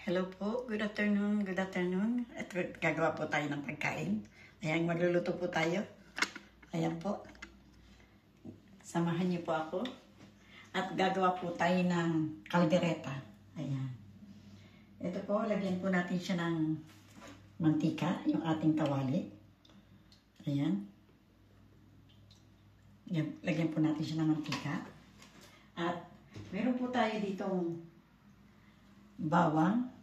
Hello po, good afternoon, good afternoon. At gagawa po tayo ng pagkain. Ayan, magluluto po tayo. Ayan po. Samahan niyo po ako. At gagawa po tayo ng kaldereta. Ayan. Ito po, lagyan po natin siya ng mantika, yung ating kawali. Ayan. Lagyan po natin siya ng mantika. At meron po tayo ditong bawang,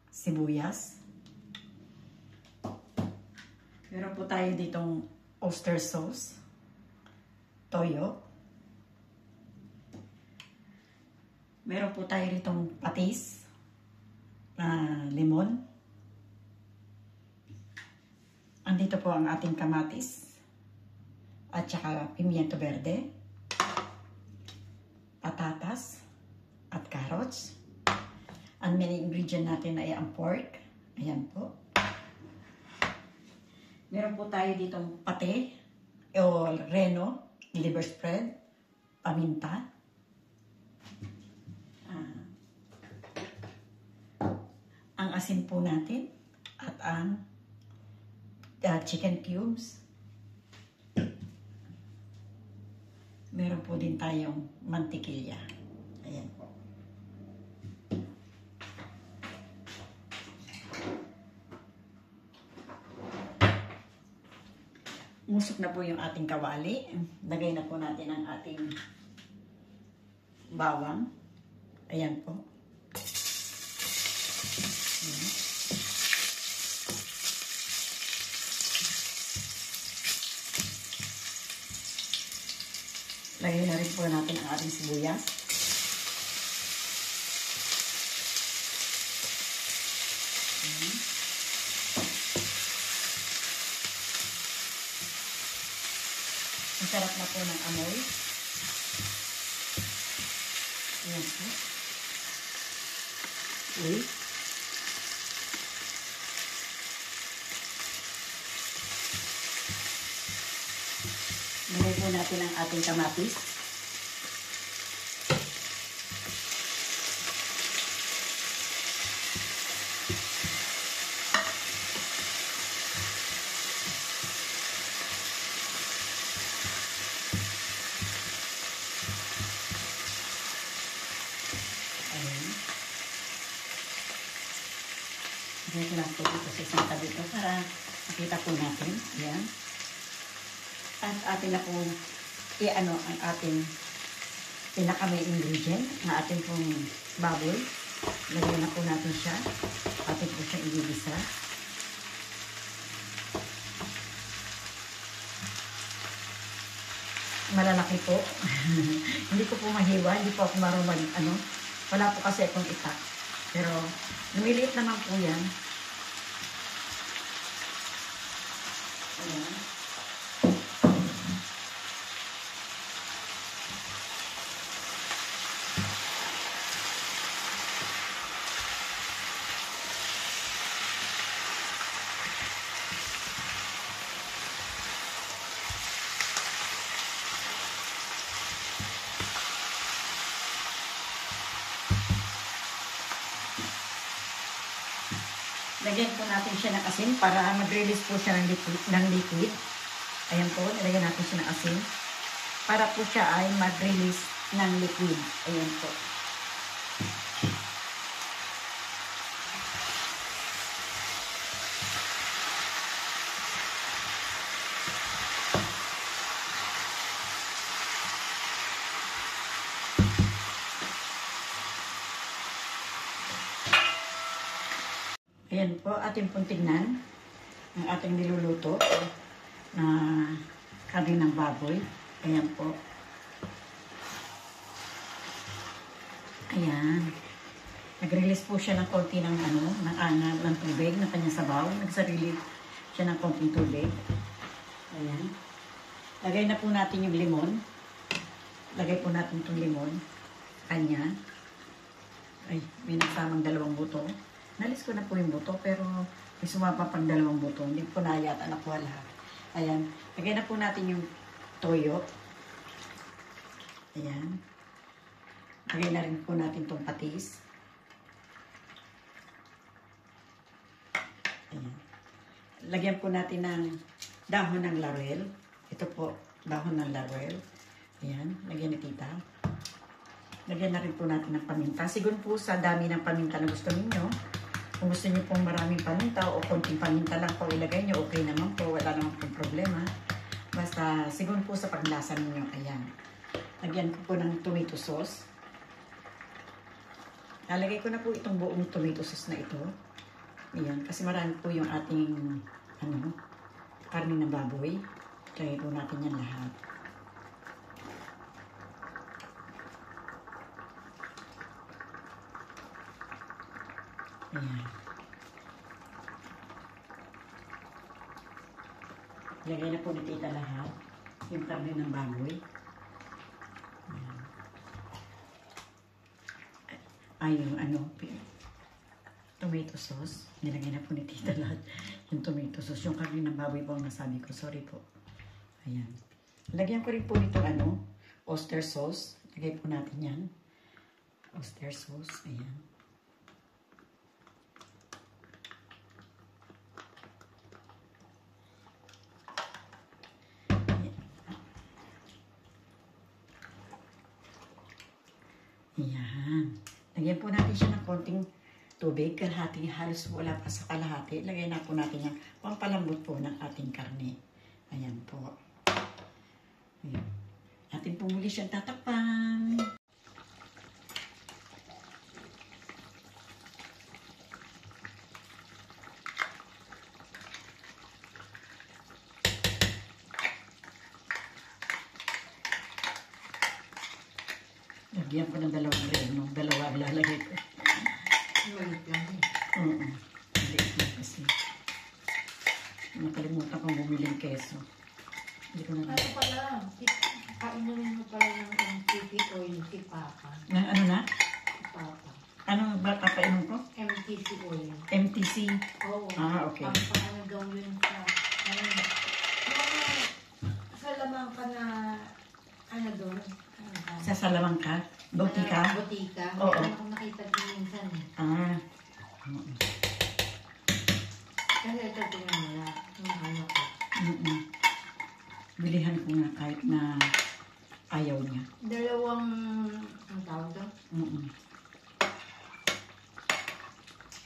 sibuyas. Meron po tayo ditong oyster sauce, toyo. Meron po tayo ditong patis, limon. Andito po ang ating kamatis at saka pimiento verde, patatas at carrots. Ang main ingredient natin ay ang pork. Ayan po. Meron po tayo ditong pate o reno, liver spread, paminta. Ang asin po natin at ang chicken cubes. Meron po din tayong mantikilya. Ayan po. Musok na po yung ating kawali. Lagay na po natin ang ating bawang. Ayan po. Ayan. Lagay na rin po natin ang ating sibuyas. Ayan. Ang sarap na po ng amoy. Ayan po. Uy. Lagay po natin ang ating kamatis. Lagay ko lang po dito sa isang tabi ito para makita po natin. Ayan. At atin na po i-ano ang ating pinaka-main ingredient na ating pong baboy. Lagyan na po natin siya. Atin po siya i-gisa. Malalaki po. Hindi ko po mahiwa. Hindi po ako marunong wala po kasi akong itak. Pero lumiliit naman po yan. Ayan. Lagyan po natin siya ng asin para mag-release po siya ng liquid. Ayan po, nilagyan natin siya ng asin para po siya ay mag-release ng liquid. Ayan po. Ayan po, ating pong tignan ang ating niluluto na karne ng baboy. Ayan po. Ayan. Nag-release po siya ng konti ng ng tubig na kanyang sabaw. Nagsarili siya ng konting tubig. Ayan. Lagay na po natin yung limon. Lagay po natin itong limon. Kanya. Ay, may nasamang 2 buto. Nalis ko na po yung buto, pero may sumapa pang 2 buto. Hindi po na yata nakuha lahat. Ayan. Lagay na po natin yung toyo. Ayan. Lagay na rin po natin itong patis. lagyan po natin ng dahon ng laurel. Ito po, dahon ng laurel. Ayan, lagyan ni tita. Lagyan na rin po natin ng paminta. Siguro po sa dami ng paminta na gusto ninyo. Kung gusto niyo pong maraming paminta o konting paminta lang po ilagay niyo, okay naman po. Wala naman pong problema. Basta siguro po sa paglasa ninyo. Ayan. Lagyan ko po ng tomato sauce. Lalagay ko na po itong buong tomato sauce na ito. Ayan. Kasi marami po yung ating karne ng baboy. Lagay po natin yan lahat. Ayan. Lagay na po ni tita lahat. Yung karne ng baboy. Ayan. Ay, yung tomato sauce. Nilagay na po ni tita lahat. Yung tomato sauce. Yung karne ng baboy po ang nasabi ko. Sorry po. Ayan. Lagyan ko rin po nito oyster sauce. Lagay po natin yan. Oyster sauce. Ayan. Ayan. Lagyan po natin siya ng konting tubig. Kalahati, halos wala pa sa kalahati. Lagyan na po natin yung pampalambot po ng ating karne. Ayan po. Ayan. Atin po muli siyang tatakpan. Lagyan ko ng dalawang reno. Dalawa ang lalagay ko. Malit lang eh. Oo. Maliit lang kasi. Nakalimutan kong bumili ng keso. Hindi ko na... Ano pala? Kainumin mo pala ng MTC oil si Papa. Ng ano na? Si Papa. Ano ba papainom ko? MTC oil. MTC? Oo. Ah, okay. Ang paano daw yun sa... Sa lamang ka na... Ano doon? Sa Salamangka? Botika? Botika. Oo. Ano akong nakita din minsan eh. Ah. Kasi ito tingnan mo na. Yung ano ko. Bilihan ko nga kahit na ayaw niya. Dalawang... Ang tawag doon?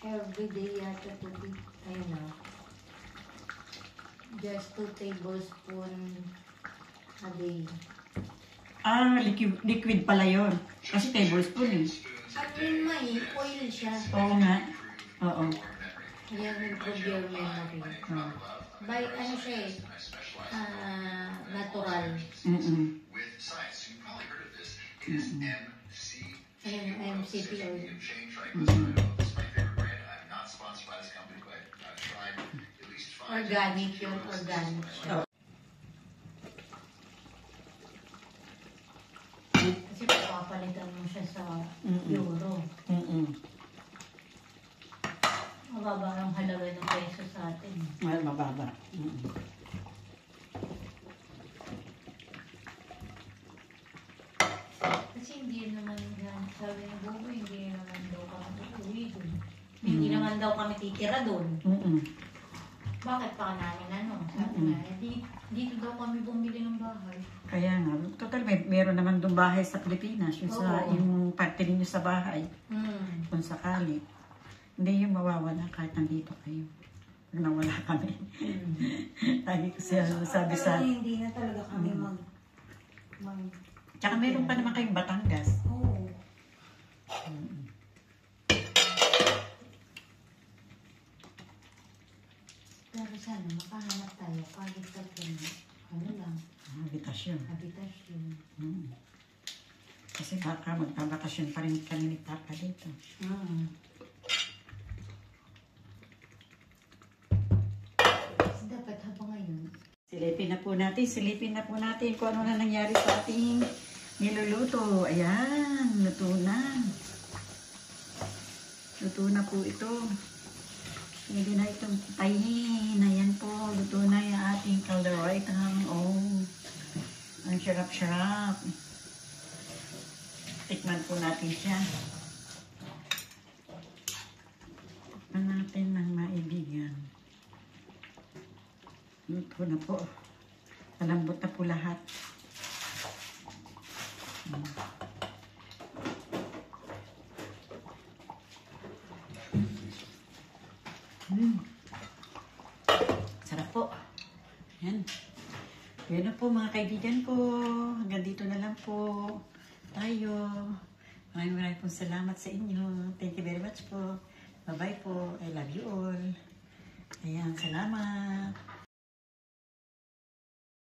Everyday yata tubig. Ayun na. Just 2 tablespoon a day. Ah, liquid pala yun. Kasi tablespoon eh. At yun may oil siya. Oo nga. Oo. Yan improve your memory. By ano siya eh. Natural. MCT oil. Organic yun. Organic siya. Kasi papalitan mo siya sa euro. Mababa ang halaga ng peso sa atin. Mababa. Kasi hindi naman yan, sabi ng bubo, hindi naman daw kami uuwi doon. Hindi naman daw kami titira doon. Bakit pa namin ano? Sabi nga, dito daw kami bumili ng bahay. Kaya nga, total meron naman doon bahay sa Pilipinas. Yung parte ninyo sa bahay. Kung sakali. Hindi yung mawawala kahit nandito kayo. Pag nawala kami. Lagi ko siya sabi sa... Pero hindi na talaga kami Tsaka meron pa naman kayong Batangas. Oo. Pero sana makahanap tayo kahit tatlong ano lang. Habitasyon. Habitasyon. Kasi baka magbabakasyon pa rin kami ni Papa dito. Kasi dapat habang ngayon. Silipin na po natin kung ano na nangyari sa ating niluluto. Ayan, luto na. Luto na po ito. Pwede na itong tayin. Ayan po, luto na yung ating kaldereta. Oh, ang sarap-sarap. Tikman po natin siya. Tikman natin ng maibigan. Ito na po. Malambot na po lahat. Sarap po. Yan. Yan na po mga kaibigan ko. Hanggang dito na lang po tayo. Maraming pong salamat sa inyo. Thank you very much po. Bye-bye po. I love you all. Ayan, salamat.